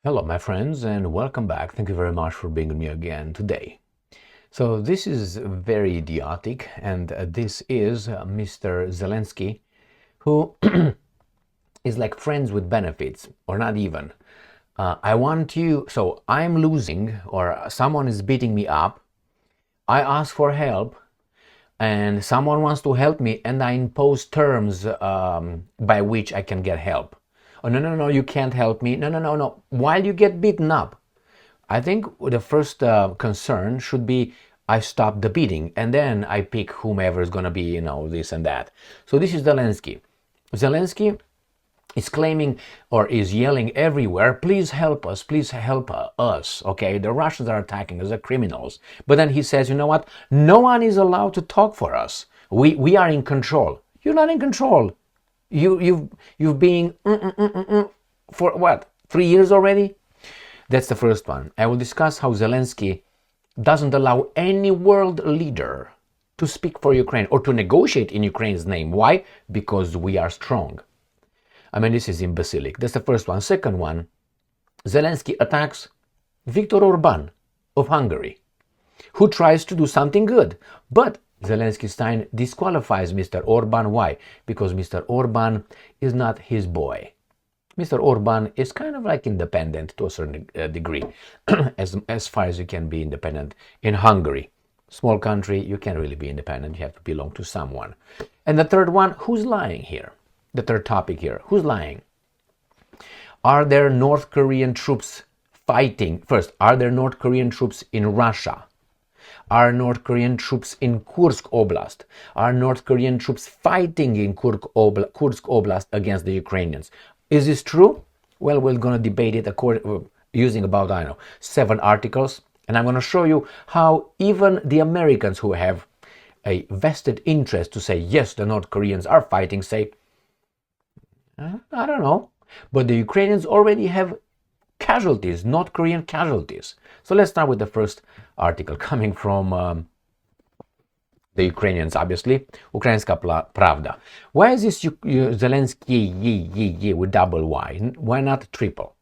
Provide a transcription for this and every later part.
Hello, my friends, and welcome back. Thank you very much for being with me again today. So this is very idiotic, and this is Mr. Zelensky, who is like friends with benefits, or not even. I want you, so I'm losing, or someone is beating me up. I ask for help, and someone wants to help me, and I impose terms by which I can get help. Oh, no, no, no, you can't help me. No, no, no, no. While you get beaten up, I think the first concern should be I stop the beating and then I pick whomever is going to be, this and that. So this is Zelensky. Zelensky is claiming or is yelling everywhere, please help us, okay? The Russians are attacking us, they're criminals. But then he says, you know what? No one is allowed to talk for us. We are in control. You're not in control. You've been for what, 3 years already? That's the first one. I will discuss how Zelensky doesn't allow any world leader to speak for Ukraine or to negotiate in Ukraine's name. Why? Because we are strong. I mean, this is imbecilic. That's the first one. Second one, Zelensky attacks Viktor Orban of Hungary, who tries to do something good. But Zelenskys disqualifies Mr. Orban. Why? Because Mr. Orban is not his boy. Mr. Orban is kind of like independent to a certain degree, as far as you can be independent in Hungary. Small country, you can't really be independent. You have to belong to someone. And the third one, who's lying here? The third topic here, who's lying? Are there North Korean troops fighting? First, are there North Korean troops in Russia? Are North Korean troops in Kursk Oblast? Are North Korean troops fighting in Kursk Oblast against the Ukrainians? Is this true? Well, we're going to debate it using about, 7 articles. And I'm going to show you how even the Americans who have a vested interest to say, yes, the North Koreans are fighting, say, I don't know. But the Ukrainians already have casualties, North Korean casualties. So let's start with the first article coming from the Ukrainians, obviously. Ukrainska Pravda. Why is this Zelenskyy with double Y? Why not triple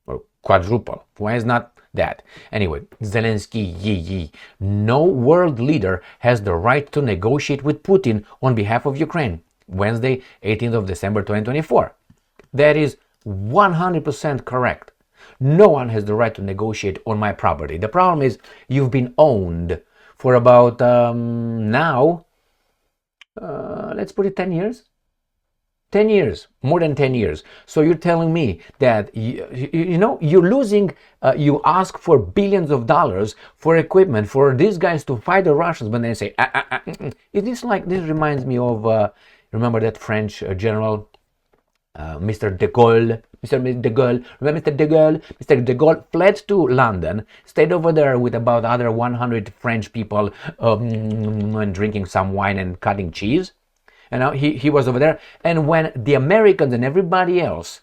or quadruple? Why is not that? Anyway, Zelenskyy. No world leader has the right to negotiate with Putin on behalf of Ukraine. Wednesday, 18th of December 2024. That is 100% correct. No one has the right to negotiate on my property. The problem is you've been owned for about let's put it 10 years. 10 years, more than 10 years. So you're telling me that, you're losing, you ask for billions of dollars for equipment for these guys to fight the Russians, but they say, this reminds me of, remember that French general, Mr. de Gaulle, Mr. de Gaulle, remember Mr. de Gaulle? Mr. de Gaulle fled to London, stayed over there with about other 100 French people and drinking some wine and cutting cheese. And now he was over there. And when the Americans and everybody else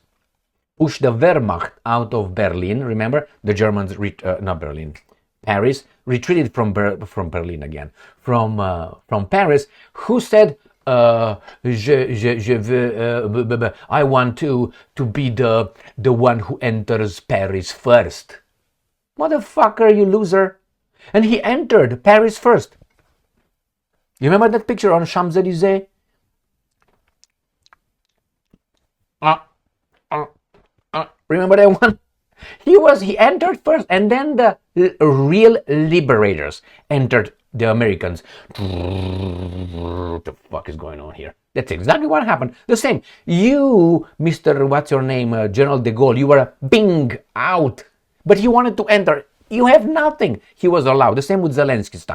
pushed the Wehrmacht out of Berlin, remember, the Germans, not Berlin, Paris, retreated from Berlin again, from Paris, who said, I want to be the one who enters Paris first. Motherfucker, you loser. And he entered Paris first. You remember that picture on Champs-Élysées? Remember that one? He entered first, and then the real liberators entered the Americans. What the fuck is going on here? That's exactly what happened. The same. You, Mr. What's your name, General de Gaulle, you were bing out, but he wanted to enter. You have nothing. He was allowed. The same with Zelenskys.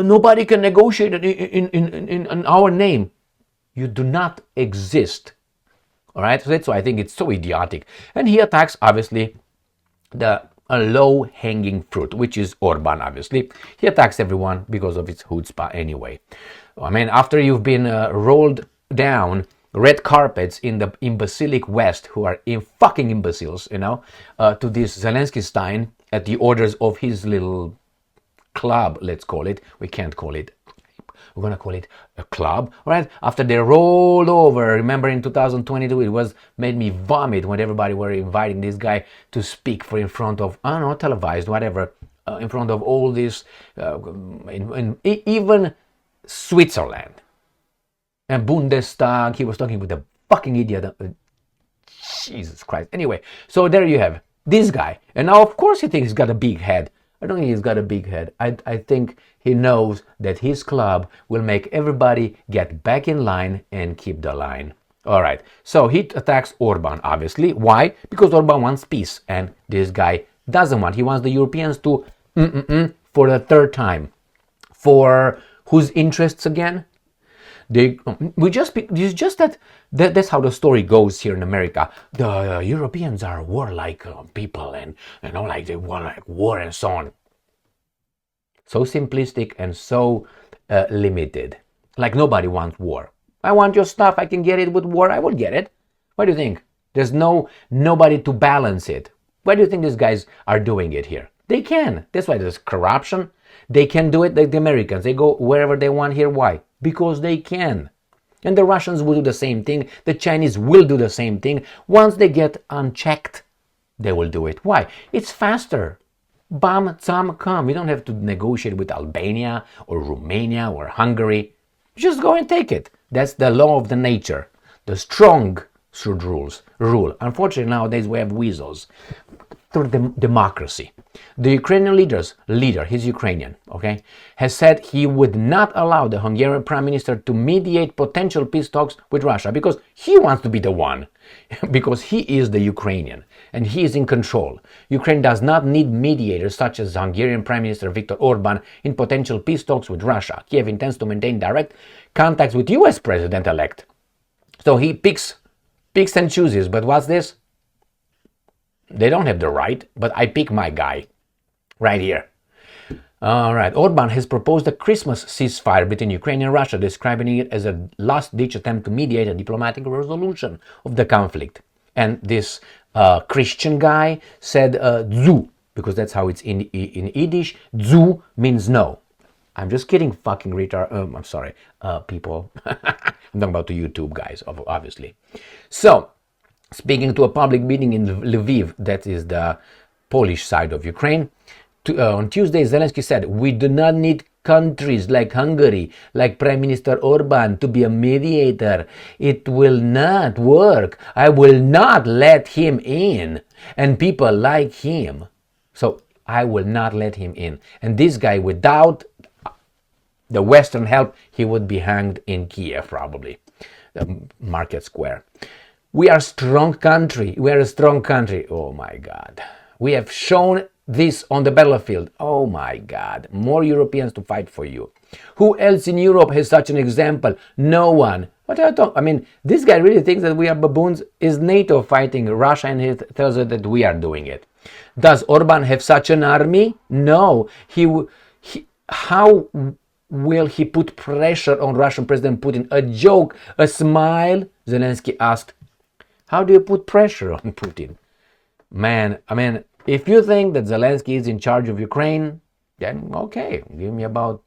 Nobody can negotiate in our name. You do not exist. All right, so that's why I think it's so idiotic. And he attacks, obviously, the low-hanging fruit, which is Orban, obviously. He attacks everyone because of his chutzpah anyway. I mean, after you've been rolled down red carpets in the imbecilic West, who are fucking imbeciles, to this Zelensky at the orders of his little club, let's call it. We can't call it we're going to call it a club, right? After they rolled over, remember in 2022, it made me vomit when everybody were inviting this guy to speak in front of, I don't know, televised, whatever, in front of all this, even Switzerland. And Bundestag, he was talking with a fucking idiot. Jesus Christ. Anyway, so there you have this guy. And now, of course, he thinks he's got a big head. I don't think he's got a big head. I think he knows that his club will make everybody get back in line and keep the line. All right. So he attacks Orban, obviously. Why? Because Orban wants peace. And this guy doesn't want. He wants the Europeans to for the third time. For whose interests again? It's just that's how the story goes here in America. The Europeans are warlike people, and like they want like war and so on. So simplistic and so limited. Like nobody wants war. I want your stuff. I can get it with war. I will get it. What do you think? There's nobody to balance it. Why do you think these guys are doing it here? They can. That's why there's corruption. They can do it like the Americans. They go wherever they want here. Why? Because they can. And the Russians will do the same thing. The Chinese will do the same thing. Once they get unchecked, they will do it. Why? It's faster. Bam, tzam, come. You don't have to negotiate with Albania or Romania or Hungary. Just go and take it. That's the law of the nature. The strong should rule. Unfortunately, nowadays we have weasels. Through democracy. The Ukrainian leader, he's Ukrainian, okay, has said he would not allow the Hungarian Prime Minister to mediate potential peace talks with Russia because he wants to be the one, because he is the Ukrainian and he is in control. Ukraine does not need mediators such as Hungarian Prime Minister Viktor Orban in potential peace talks with Russia. Kiev intends to maintain direct contacts with US President-elect. So he picks and chooses, but what's this? They don't have the right, but I pick my guy right here. All right. Orban has proposed a Christmas ceasefire between Ukraine and Russia, describing it as a last-ditch attempt to mediate a diplomatic resolution of the conflict. And this Christian guy said zu, because that's how it's in Yiddish. Zu means no. I'm just kidding, fucking retard. I'm sorry, people. I'm talking about the YouTube guys, obviously. So, speaking to a public meeting in Lviv, that is the Polish side of Ukraine, on Tuesday, Zelensky said, "We do not need countries like Hungary, like Prime Minister Orban, to be a mediator. It will not work. I will not let him in. And people like him. So I will not let him in." And this guy, without the Western help, he would be hanged in Kiev, probably, the Market Square. We are a strong country. We are a strong country. Oh my God. We have shown this on the battlefield. Oh my God. More Europeans to fight for you. Who else in Europe has such an example? No one. What are you talking? I mean, this guy really thinks that we are baboons. Is NATO fighting Russia and he tells us that we are doing it? Does Orban have such an army? No. How will he put pressure on Russian President Putin? A joke, a smile? Zelensky asked. How do you put pressure on Putin? Man, I mean, if you think that Zelensky is in charge of Ukraine, then okay, give me about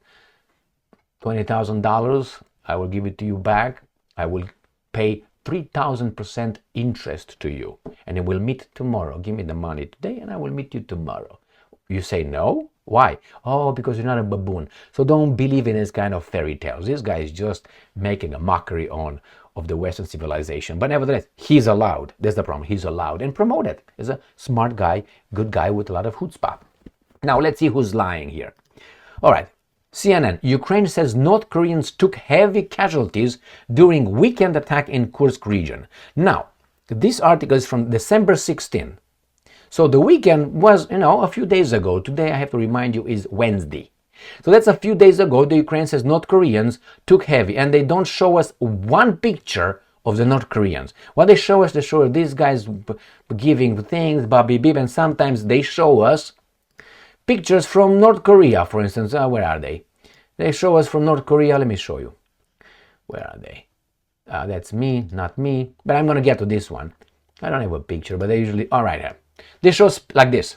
$20,000. I will give it to you back. I will pay 3,000% interest to you. And we'll meet tomorrow. Give me the money today and I will meet you tomorrow. You say no? Why? Oh, because you're not a baboon. So don't believe in this kind of fairy tales. This guy is just making a mockery of the Western civilization. But nevertheless, he's allowed. That's the problem. He's allowed and promoted as a smart guy, good guy with a lot of chutzpah. Now, let's see who's lying here. All right. CNN. Ukraine says North Koreans took heavy casualties during weekend attack in Kursk region. Now, this article is from December 16. So the weekend was, a few days ago. Today, I have to remind you, is Wednesday. So that's a few days ago. The Ukraine says North Koreans took heavy, and they don't show us one picture of the North Koreans. What they show us these guys giving things, babi bib, and sometimes they show us pictures from North Korea, for instance. Where are they? They show us from North Korea. Let me show you. Where are they? That's me, not me. But I'm going to get to this one. I don't have a picture, but they usually... All right, here. They show us like this.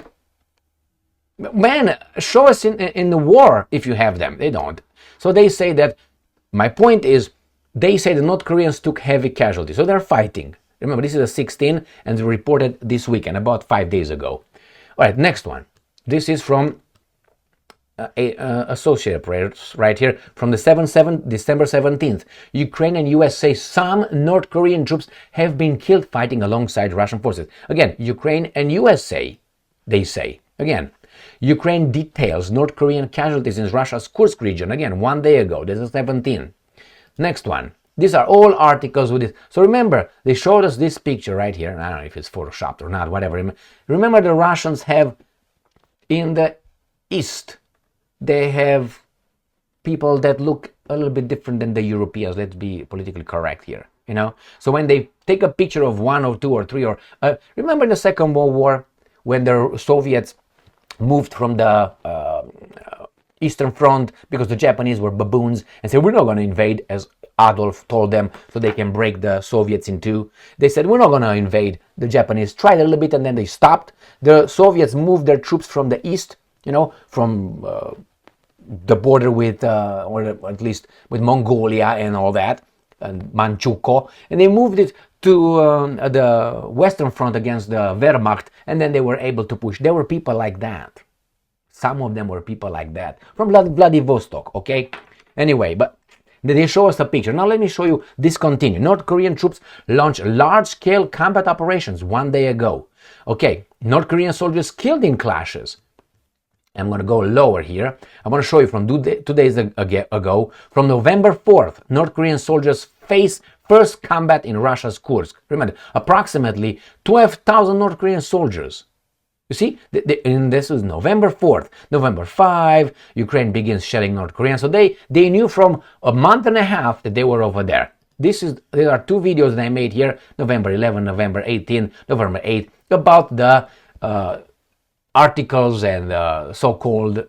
Man, show us in the war if you have them. They don't. So they say that my point is, they say the North Koreans took heavy casualties, so they're fighting. Remember, this is a 16 and reported this weekend, about 5 days ago. All right, next one. This is from Associated Press right here from the December 17th. Ukraine and US say some North Korean troops have been killed fighting alongside Russian forces. Again, Ukraine and USA, they say. Again, Ukraine details North Korean casualties in Russia's Kursk region. Again, 1 day ago. This is 17. Next one. These are all articles with it. So remember, they showed us this picture right here. I don't know if it's photoshopped or not, whatever. Remember, the Russians have in the east, they have people that look a little bit different than the Europeans. Let's be politically correct here, you know. So when they take a picture of 1 or 2 or 3 or remember in the Second World War when the Soviets moved from the Eastern Front because the Japanese were baboons and said, we're not going to invade, as Adolf told them, so they can break the Soviets in two. They said, we're not going to invade. The Japanese tried a little bit and then they stopped. The Soviets moved their troops from the east, you know, from the border with, or at least with Mongolia and all that, and Manchukuo, and they moved it to the Western Front against the Wehrmacht, and then they were able to push. There were people like that. Some of them were people like that from Vladivostok, okay? Anyway, but they show us a picture. Now let me show you this continue. North Korean troops launched large-scale combat operations 1 day ago. Okay, North Korean soldiers killed in clashes. I'm going to go lower here. I'm going to show you from 2 days ago. From November 4th, North Korean soldiers face first combat in Russia's Kursk. Remember, approximately 12,000 North Korean soldiers. You see, and this is November 4th. November 5, Ukraine begins shelling North Korea. So they knew from a month and a half that they were over there. There are 2 videos that I made here, November 11, November 18, November 8, about the articles and so-called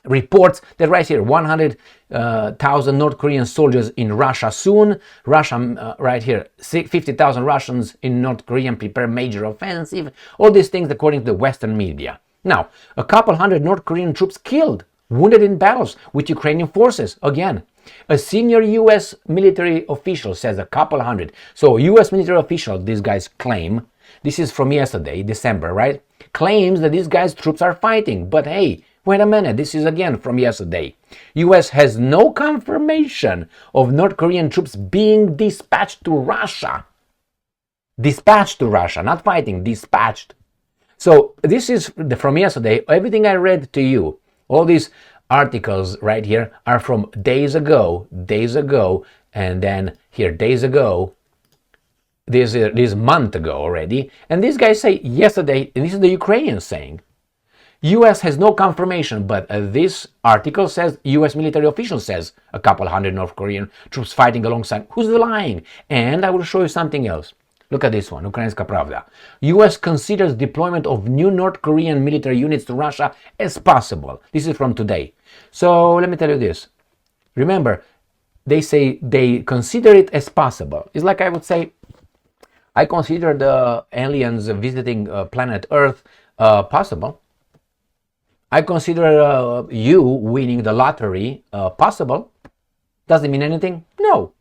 reports that right here, 100,000 North Korean soldiers in Russia soon. Russia, right here, 50,000 Russians in North Korea prepare major offensive. All these things according to the Western media. Now, a couple hundred North Korean troops killed, wounded in battles with Ukrainian forces. Again, a senior U.S. military official says a couple hundred. So U.S. military official, these guys claim, this is from yesterday, December, right? Claims that these guys' troops are fighting. But hey, wait a minute, this is again from yesterday. U.S. has no confirmation of North Korean troops being dispatched to Russia. Dispatched to Russia, not fighting, dispatched. So this is from yesterday. Everything I read to you, all these articles right here are from days ago, and then here, days ago, this month ago already. And these guys say yesterday, and this is the Ukrainians saying, U.S. has no confirmation, but this article says, U.S. military official says, a couple hundred North Korean troops fighting alongside. Who's lying? And I will show you something else. Look at this one, Ukrainska Pravda. U.S. considers deployment of new North Korean military units to Russia as possible. This is from today. So let me tell you this. Remember, they say they consider it as possible. It's like I would say, I consider the aliens visiting planet Earth possible. I consider you winning the lottery possible. Does it mean anything? No.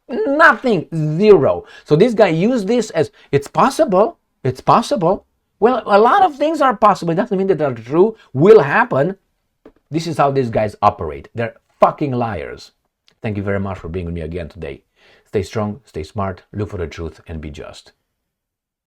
Nothing. Zero. So this guy used this as, it's possible. It's possible. Well, a lot of things are possible. It doesn't mean that they're true. Will happen. This is how these guys operate. They're fucking liars. Thank you very much for being with me again today. Stay strong, stay smart, look for the truth, and be just.